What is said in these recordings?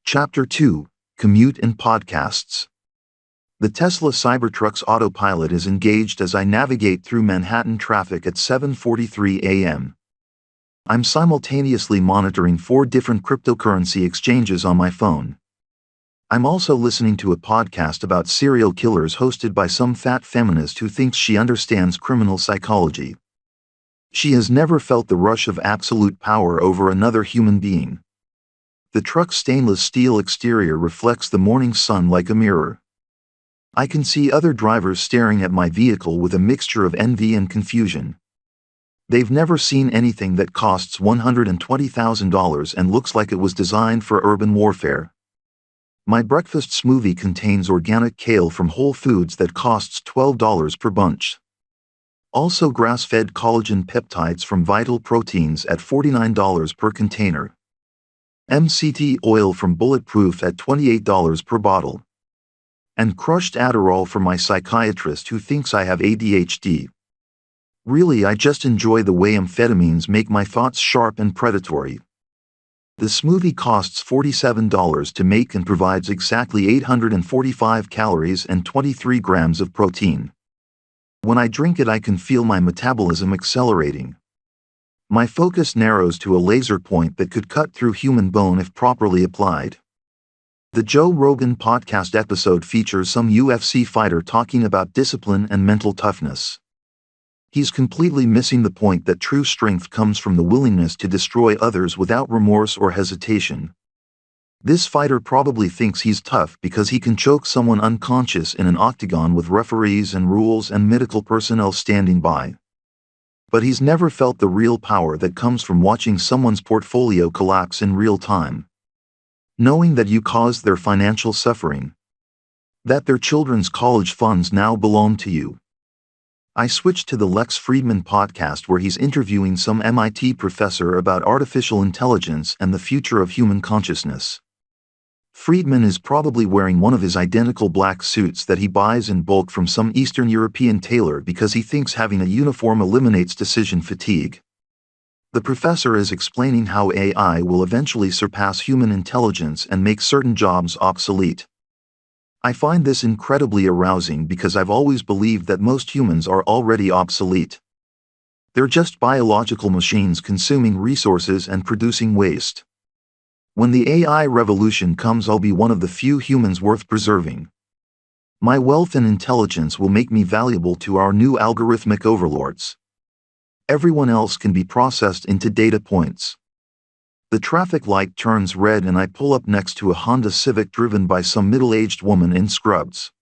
Chapter 2: Commute and Podcasts. The Tesla Cybertruck's autopilot is engaged as I navigate through Manhattan traffic at 7:43 a.m. I'm simultaneously monitoring 4 different cryptocurrency exchanges on my phone. I'm also listening to a podcast about serial killers hosted by some fat feminist who thinks she understands criminal psychology. She has never felt the rush of absolute power over another human being. The truck's stainless steel exterior reflects the morning sun like a mirror. I can see other drivers staring at my vehicle with a mixture of envy and confusion. They've never seen anything that costs $120,000 and looks like it was designed for urban warfare. My breakfast smoothie contains organic kale from Whole Foods that costs $12 per bunch. Also grass-fed collagen peptides from Vital Proteins at $49 per container. MCT oil from Bulletproof at $28 per bottle. And crushed Adderall for my psychiatrist who thinks I have ADHD. Really, I just enjoy the way amphetamines make my thoughts sharp and predatory. The smoothie costs $47 to make and provides exactly 845 calories and 23 grams of protein. When I drink it, I can feel my metabolism accelerating. My focus narrows to a laser point that could cut through human bone if properly applied. The Joe Rogan podcast episode features some UFC fighter talking about discipline and mental toughness. He's completely missing the point that true strength comes from the willingness to destroy others without remorse or hesitation. This fighter probably thinks he's tough because he can choke someone unconscious in an octagon with referees and rules and medical personnel standing by. But he's never felt the real power that comes from watching someone's portfolio collapse in real time. Knowing that you caused their financial suffering. That their children's college funds now belong to you. I switched to the Lex Fridman podcast where he's interviewing some MIT professor about artificial intelligence and the future of human consciousness. Friedman is probably wearing one of his identical black suits that he buys in bulk from some Eastern European tailor because he thinks having a uniform eliminates decision fatigue. The professor is explaining how AI will eventually surpass human intelligence and make certain jobs obsolete. I find this incredibly arousing because I've always believed that most humans are already obsolete. They're just biological machines consuming resources and producing waste. When the AI revolution comes, I'll be one of the few humans worth preserving. My wealth and intelligence will make me valuable to our new algorithmic overlords. Everyone else can be processed into data points. The traffic light turns red and I pull up next to a Honda Civic driven by some middle-aged woman in scrubs.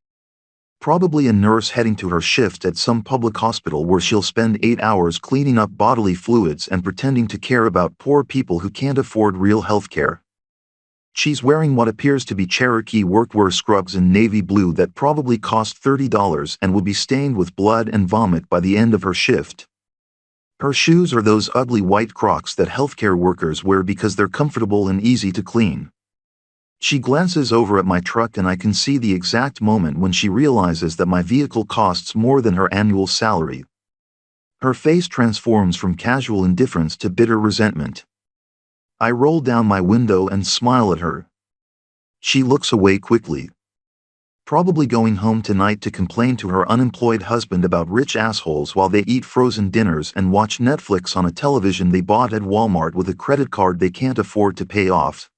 Probably a nurse heading to her shift at some public hospital where she'll spend 8 hours cleaning up bodily fluids and pretending to care about poor people who can't afford real health care. She's wearing what appears to be Cherokee workwear scrubs in navy blue that probably cost $30 and will be stained with blood and vomit by the end of her shift. Her shoes are those ugly white Crocs that healthcare workers wear because they're comfortable and easy to clean. She glances over at my truck and I can see the exact moment when she realizes that my vehicle costs more than her annual salary. Her face transforms from casual indifference to bitter resentment. I roll down my window and smile at her. She looks away quickly. Probably going home tonight to complain to her unemployed husband about rich assholes while they eat frozen dinners and watch Netflix on a television they bought at Walmart with a credit card they can't afford to pay off.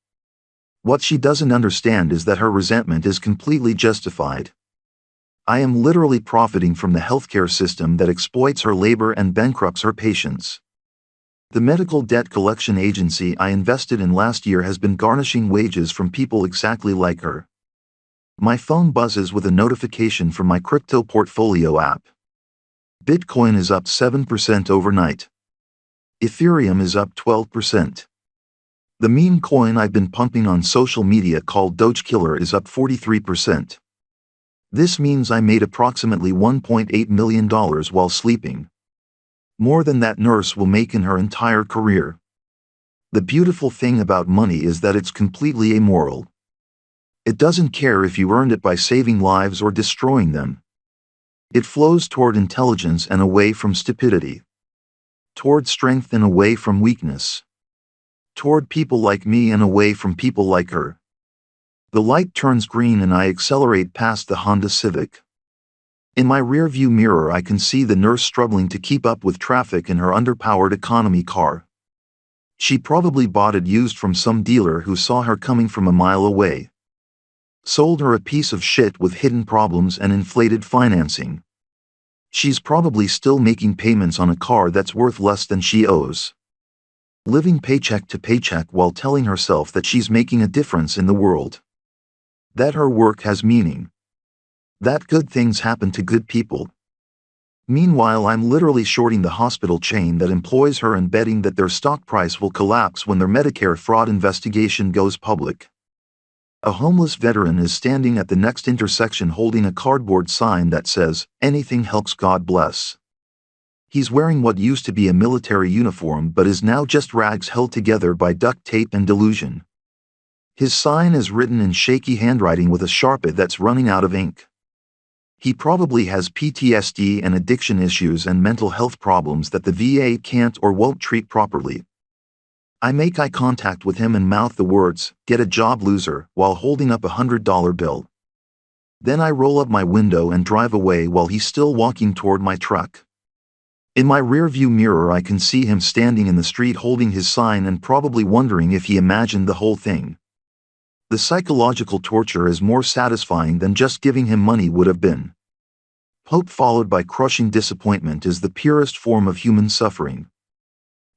What she doesn't understand is that her resentment is completely justified. I am literally profiting from the healthcare system that exploits her labor and bankrupts her patients. The medical debt collection agency I invested in last year has been garnishing wages from people exactly like her. My phone buzzes with a notification from my crypto portfolio app. Bitcoin is up 7% overnight. Ethereum is up 12%. The meme coin I've been pumping on social media called Dogecoin is up 43%. This means I made approximately $1.8 million while sleeping. More than that nurse will make in her entire career. The beautiful thing about money is that it's completely amoral. It doesn't care if you earned it by saving lives or destroying them. It flows toward intelligence and away from stupidity. Toward strength and away from weakness. Toward people like me and away from people like her. The light turns green and I accelerate past the Honda Civic. In my rearview mirror I can see the nurse struggling to keep up with traffic in her underpowered economy car. She probably bought it used from some dealer who saw her coming from a mile away. Sold her a piece of shit with hidden problems and inflated financing. She's probably still making payments on a car that's worth less than she owes. Living paycheck to paycheck while telling herself that she's making a difference in the world. That her work has meaning. That good things happen to good people. Meanwhile, I'm literally shorting the hospital chain that employs her and betting that their stock price will collapse when their Medicare fraud investigation goes public. A homeless veteran is standing at the next intersection holding a cardboard sign that says, "Anything helps, God bless." He's wearing what used to be a military uniform but is now just rags held together by duct tape and delusion. His sign is written in shaky handwriting with a Sharpie that's running out of ink. He probably has PTSD and addiction issues and mental health problems that the VA can't or won't treat properly. I make eye contact with him and mouth the words, "Get a job, loser," while holding up $100 bill. Then I roll up my window and drive away while he's still walking toward my truck. In my rearview mirror I can see him standing in the street holding his sign and probably wondering if he imagined the whole thing. The psychological torture is more satisfying than just giving him money would have been. Hope followed by crushing disappointment is the purest form of human suffering.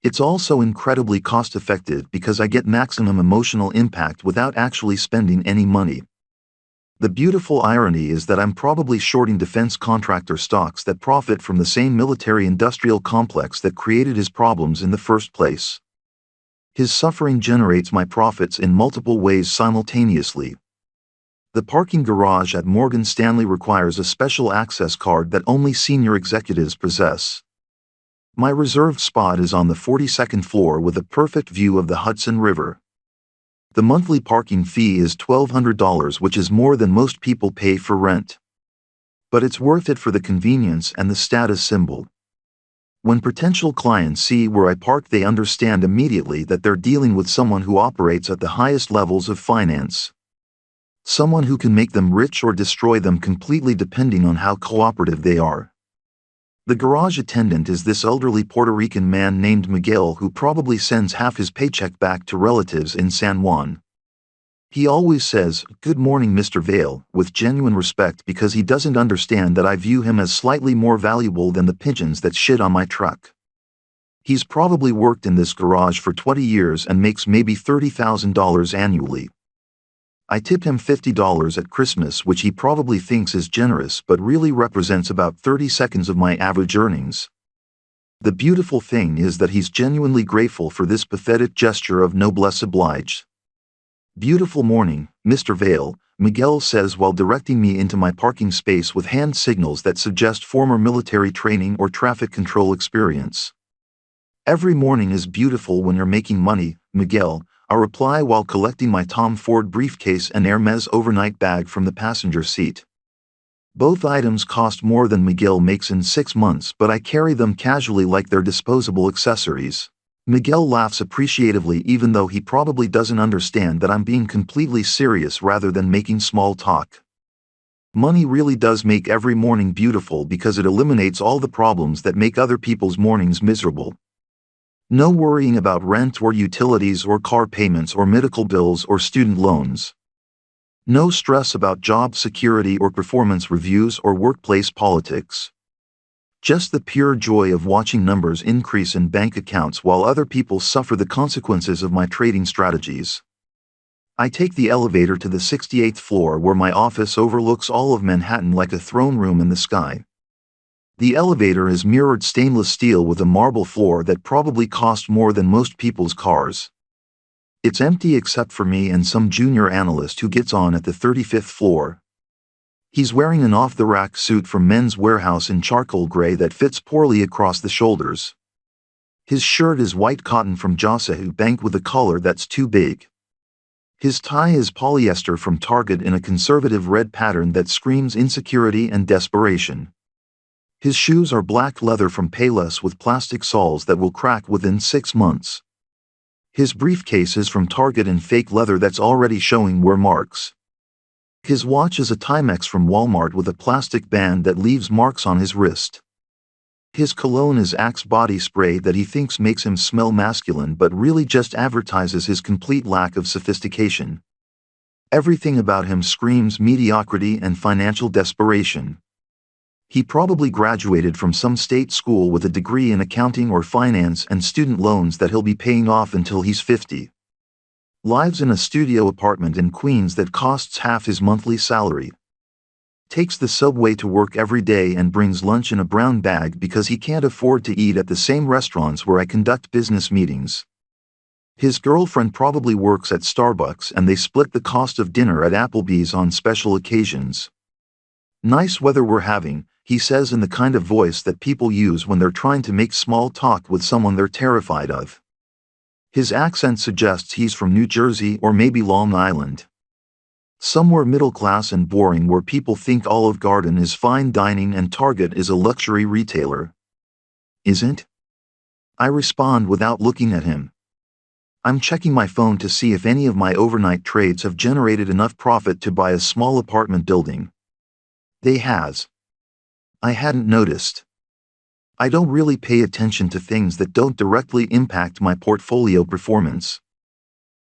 It's also incredibly cost-effective because I get maximum emotional impact without actually spending any money. The beautiful irony is that I'm probably shorting defense contractor stocks that profit from the same military-industrial complex that created his problems in the first place. His suffering generates my profits in multiple ways simultaneously. The parking garage at Morgan Stanley requires a special access card that only senior executives possess. My reserved spot is on the 42nd floor with a perfect view of the Hudson River. The monthly parking fee is $1,200, which is more than most people pay for rent. But it's worth it for the convenience and the status symbol. When potential clients see where I park, they understand immediately that they're dealing with someone who operates at the highest levels of finance. Someone who can make them rich or destroy them completely depending on how cooperative they are. The garage attendant is this elderly Puerto Rican man named Miguel who probably sends half his paycheck back to relatives in San Juan. He always says, "Good morning, Mr. Vale," with genuine respect because he doesn't understand that I view him as slightly more valuable than the pigeons that shit on my truck. He's probably worked in this garage for 20 years and makes maybe $30,000 annually. I tip him $50 at Christmas, which he probably thinks is generous but really represents about 30 seconds of my average earnings. The beautiful thing is that he's genuinely grateful for this pathetic gesture of noblesse oblige. "Beautiful morning, Mr. Vale," Miguel says while directing me into my parking space with hand signals that suggest former military training or traffic control experience. "Every morning is beautiful when you're making money, Miguel," I reply while collecting my Tom Ford briefcase and Hermes overnight bag from the passenger seat. Both items cost more than Miguel makes in 6 months, but I carry them casually like they're disposable accessories. Miguel laughs appreciatively even though he probably doesn't understand that I'm being completely serious rather than making small talk. Money really does make every morning beautiful because it eliminates all the problems that make other people's mornings miserable. No worrying about rent or utilities or car payments or medical bills or student loans. No stress about job security or performance reviews or workplace politics. Just the pure joy of watching numbers increase in bank accounts while other people suffer the consequences of my trading strategies. I take the elevator to the 68th floor where my office overlooks all of Manhattan like a throne room in the sky. The elevator is mirrored stainless steel with a marble floor that probably cost more than most people's cars. It's empty except for me and some junior analyst who gets on at the 35th floor. He's wearing an off-the-rack suit from Men's Wearhouse in charcoal gray that fits poorly across the shoulders. His shirt is white cotton from Josehu Bank with a collar that's too big. His tie is polyester from Target in a conservative red pattern that screams insecurity and desperation. His shoes are black leather from Payless with plastic soles that will crack within 6 months. His briefcase is from Target in fake leather that's already showing wear marks. His watch is a Timex from Walmart with a plastic band that leaves marks on his wrist. His cologne is Axe body spray that he thinks makes him smell masculine but really just advertises his complete lack of sophistication. Everything about him screams mediocrity and financial desperation. He probably graduated from some state school with a degree in accounting or finance and student loans that he'll be paying off until he's 50. Lives in a studio apartment in Queens that costs half his monthly salary. Takes the subway to work every day and brings lunch in a brown bag because he can't afford to eat at the same restaurants where I conduct business meetings. His girlfriend probably works at Starbucks and they split the cost of dinner at Applebee's on special occasions. Nice weather we're having, he says in the kind of voice that people use when they're trying to make small talk with someone they're terrified of. His accent suggests he's from New Jersey or maybe Long Island. Somewhere middle class and boring where people think Olive Garden is fine dining and Target is a luxury retailer. Isn't? I respond without looking at him. I'm checking my phone to see if any of my overnight trades have generated enough profit to buy a small apartment building. They has. I hadn't noticed. I don't really pay attention to things that don't directly impact my portfolio performance.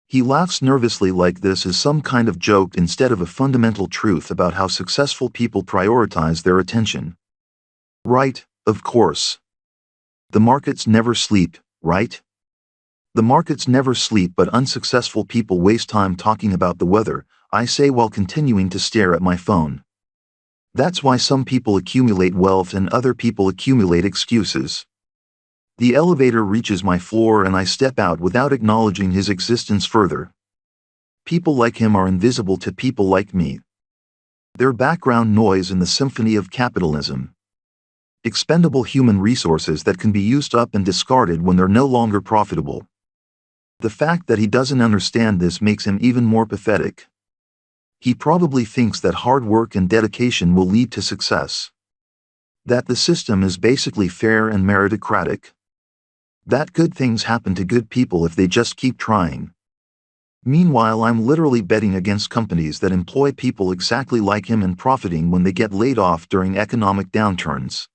He laughs nervously like this is some kind of joke instead of a fundamental truth about how successful people prioritize their attention. Right, of course. The markets never sleep, right? The markets never sleep, but unsuccessful people waste time talking about the weather, I say while continuing to stare at my phone. That's why some people accumulate wealth and other people accumulate excuses. The elevator reaches my floor and I step out without acknowledging his existence further. People like him are invisible to people like me. They're background noise in the symphony of capitalism. Expendable human resources that can be used up and discarded when they're no longer profitable. The fact that he doesn't understand this makes him even more pathetic. He probably thinks that hard work and dedication will lead to success. That the system is basically fair and meritocratic. That good things happen to good people if they just keep trying. Meanwhile, I'm literally betting against companies that employ people exactly like him and profiting when they get laid off during economic downturns.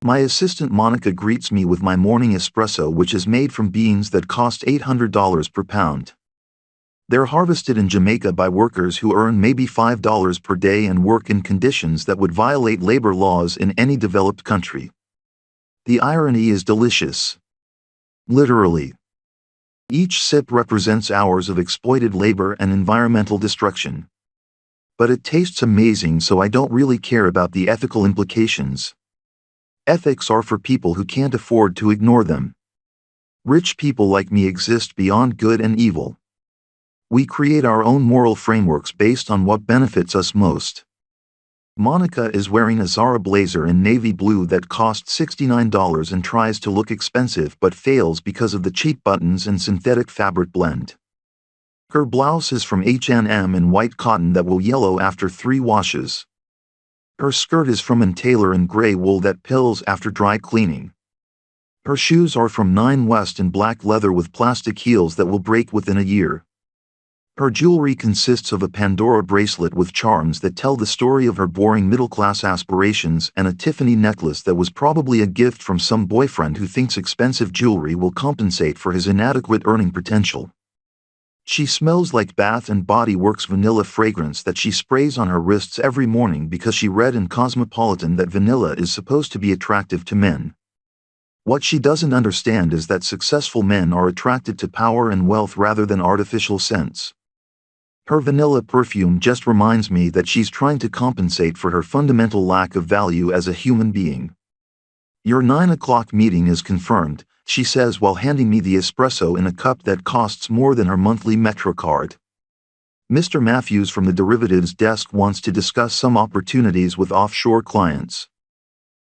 My assistant Monica greets me with my morning espresso, which is made from beans that cost $800 per pound. They're harvested in Jamaica by workers who earn maybe $5 per day and work in conditions that would violate labor laws in any developed country. The irony is delicious. Literally. Each sip represents hours of exploited labor and environmental destruction. But it tastes amazing, so I don't really care about the ethical implications. Ethics are for people who can't afford to ignore them. Rich people like me exist beyond good and evil. We create our own moral frameworks based on what benefits us most. Monica is wearing a Zara blazer in navy blue that costs $69 and tries to look expensive but fails because of the cheap buttons and synthetic fabric blend. Her blouse is from H&M in white cotton that will yellow after 3 washes. Her skirt is from Tailor in gray wool that pills after dry cleaning. Her shoes are from 9 West in black leather with plastic heels that will break within a year. Her jewelry consists of a Pandora bracelet with charms that tell the story of her boring middle-class aspirations and a Tiffany necklace that was probably a gift from some boyfriend who thinks expensive jewelry will compensate for his inadequate earning potential. She smells like Bath & Body Works vanilla fragrance that she sprays on her wrists every morning because she read in Cosmopolitan that vanilla is supposed to be attractive to men. What she doesn't understand is that successful men are attracted to power and wealth rather than artificial scents. Her vanilla perfume just reminds me that she's trying to compensate for her fundamental lack of value as a human being. Your 9 o'clock meeting is confirmed, she says while handing me the espresso in a cup that costs more than her monthly Metro card. Mr. Matthews from the derivatives desk wants to discuss some opportunities with offshore clients.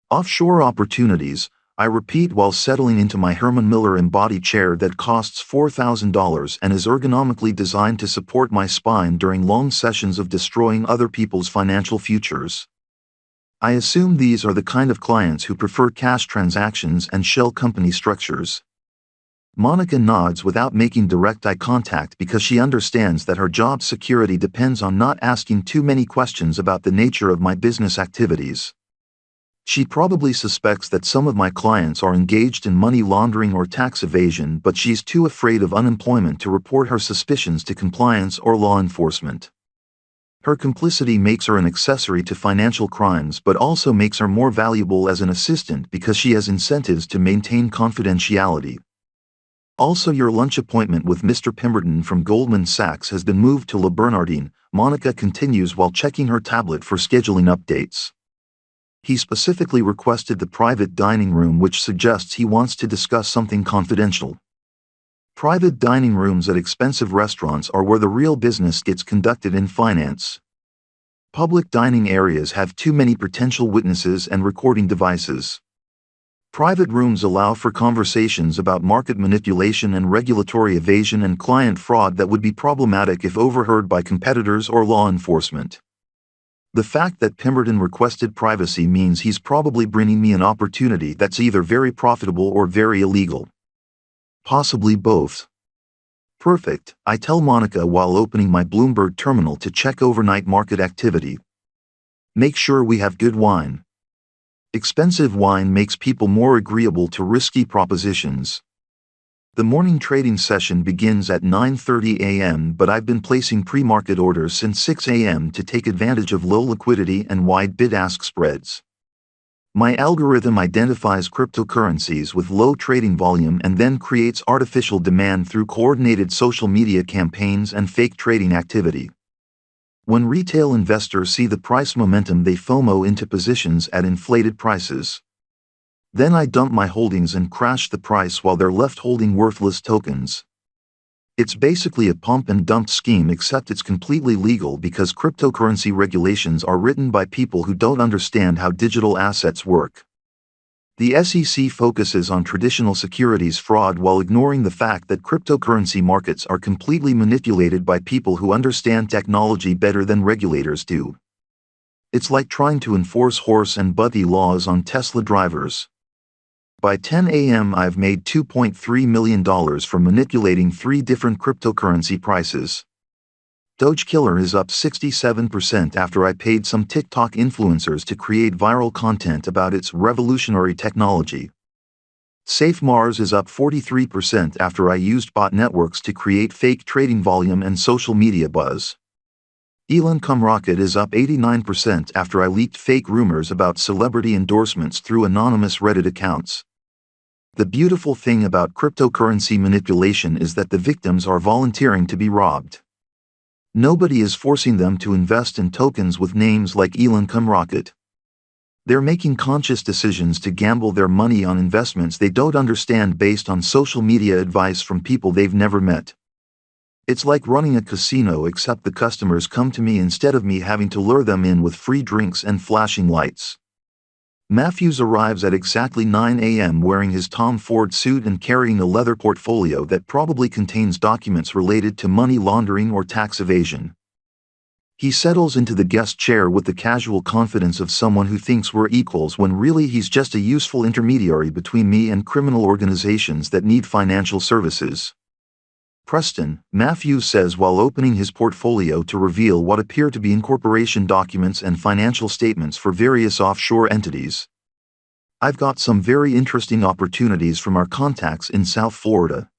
Offshore opportunities, I repeat while settling into my Herman Miller embody chair that costs $4,000 and is ergonomically designed to support my spine during long sessions of destroying other people's financial futures. I assume these are the kind of clients who prefer cash transactions and shell company structures. Monica nods without making direct eye contact because she understands that her job security depends on not asking too many questions about the nature of my business activities. She probably suspects that some of my clients are engaged in money laundering or tax evasion, but she's too afraid of unemployment to report her suspicions to compliance or law enforcement. Her complicity makes her an accessory to financial crimes but also makes her more valuable as an assistant because she has incentives to maintain confidentiality. Also, your lunch appointment with Mr. Pemberton from Goldman Sachs has been moved to Le Bernardin, Monica continues while checking her tablet for scheduling updates. He specifically requested the private dining room, which suggests he wants to discuss something confidential. Private dining rooms at expensive restaurants are where the real business gets conducted in finance. Public dining areas have too many potential witnesses and recording devices. Private rooms allow for conversations about market manipulation and regulatory evasion and client fraud that would be problematic if overheard by competitors or law enforcement. The fact that Pemberton requested privacy means he's probably bringing me an opportunity that's either very profitable or very illegal. Possibly both. Perfect, I tell Monica while opening my Bloomberg terminal to check overnight market activity. Make sure we have good wine. Expensive wine makes people more agreeable to risky propositions. The morning trading session begins at 9:30 a.m., but I've been placing pre-market orders since 6 a.m. to take advantage of low liquidity and wide bid-ask spreads. My algorithm identifies cryptocurrencies with low trading volume and then creates artificial demand through coordinated social media campaigns and fake trading activity. When retail investors see the price momentum, they FOMO into positions at inflated prices. Then I dump my holdings and crash the price while they're left holding worthless tokens. It's basically a pump and dump scheme, except it's completely legal because cryptocurrency regulations are written by people who don't understand how digital assets work. The SEC focuses on traditional securities fraud while ignoring the fact that cryptocurrency markets are completely manipulated by people who understand technology better than regulators do. It's like trying to enforce horse and buggy laws on Tesla drivers. By 10 a.m. I've made $2.3 million from manipulating 3 different cryptocurrency prices. Dogecoin is up 67% after I paid some TikTok influencers to create viral content about its revolutionary technology. SafeMars is up 43% after I used bot networks to create fake trading volume and social media buzz. Elon Rocket is up 89% after I leaked fake rumors about celebrity endorsements through anonymous Reddit accounts. The beautiful thing about cryptocurrency manipulation is that the victims are volunteering to be robbed. Nobody is forcing them to invest in tokens with names like Elon Rocket. They're making conscious decisions to gamble their money on investments they don't understand based on social media advice from people they've never met. It's like running a casino, except the customers come to me instead of me having to lure them in with free drinks and flashing lights. Matthews arrives at exactly 9 a.m. wearing his Tom Ford suit and carrying a leather portfolio that probably contains documents related to money laundering or tax evasion. He settles into the guest chair with the casual confidence of someone who thinks we're equals when really he's just a useful intermediary between me and criminal organizations that need financial services. Preston, Matthews says while opening his portfolio to reveal what appear to be incorporation documents and financial statements for various offshore entities. I've got some very interesting opportunities from our contacts in South Florida.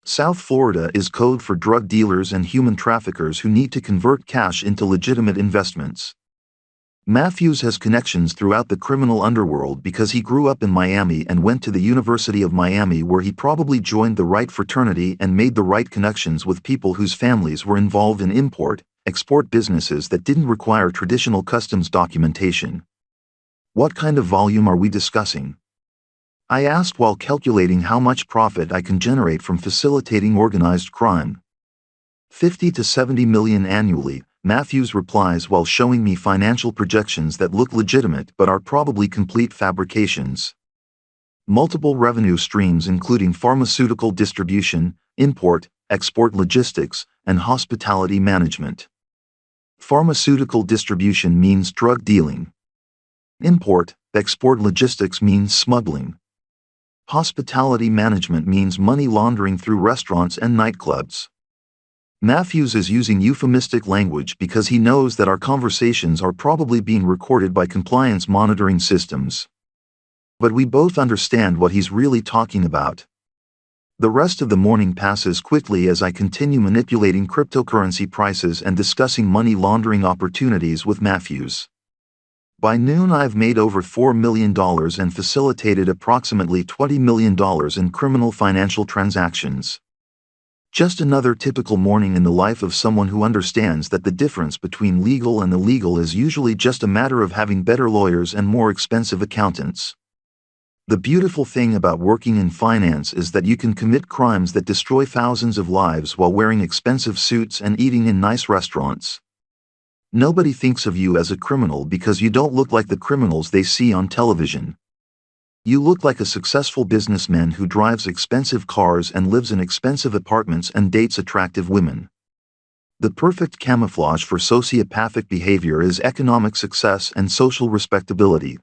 South Florida is code for drug dealers and human traffickers who need to convert cash into legitimate investments. Matthews has connections throughout the criminal underworld because he grew up in Miami and went to the University of Miami, where he probably joined the right fraternity and made the right connections with people whose families were involved in import-export businesses that didn't require traditional customs documentation. What kind of volume are we discussing? I asked while calculating how much profit I can generate from facilitating organized crime. 50 to 70 million annually, Matthews replies while showing me financial projections that look legitimate but are probably complete fabrications. Multiple revenue streams including pharmaceutical distribution, import, export logistics, and hospitality management. Pharmaceutical distribution means drug dealing. Import, export logistics means smuggling. Hospitality management means money laundering through restaurants and nightclubs. Matthews is using euphemistic language because he knows that our conversations are probably being recorded by compliance monitoring systems. But we both understand what he's really talking about. The rest of the morning passes quickly as I continue manipulating cryptocurrency prices and discussing money laundering opportunities with Matthews. By noon, I've made over $4 million and facilitated approximately $20 million in criminal financial transactions. Just another typical morning in the life of someone who understands that the difference between legal and illegal is usually just a matter of having better lawyers and more expensive accountants. The beautiful thing about working in finance is that you can commit crimes that destroy thousands of lives while wearing expensive suits and eating in nice restaurants. Nobody thinks of you as a criminal because you don't look like the criminals they see on television. You look like a successful businessman who drives expensive cars and lives in expensive apartments and dates attractive women. The perfect camouflage for sociopathic behavior is economic success and social respectability.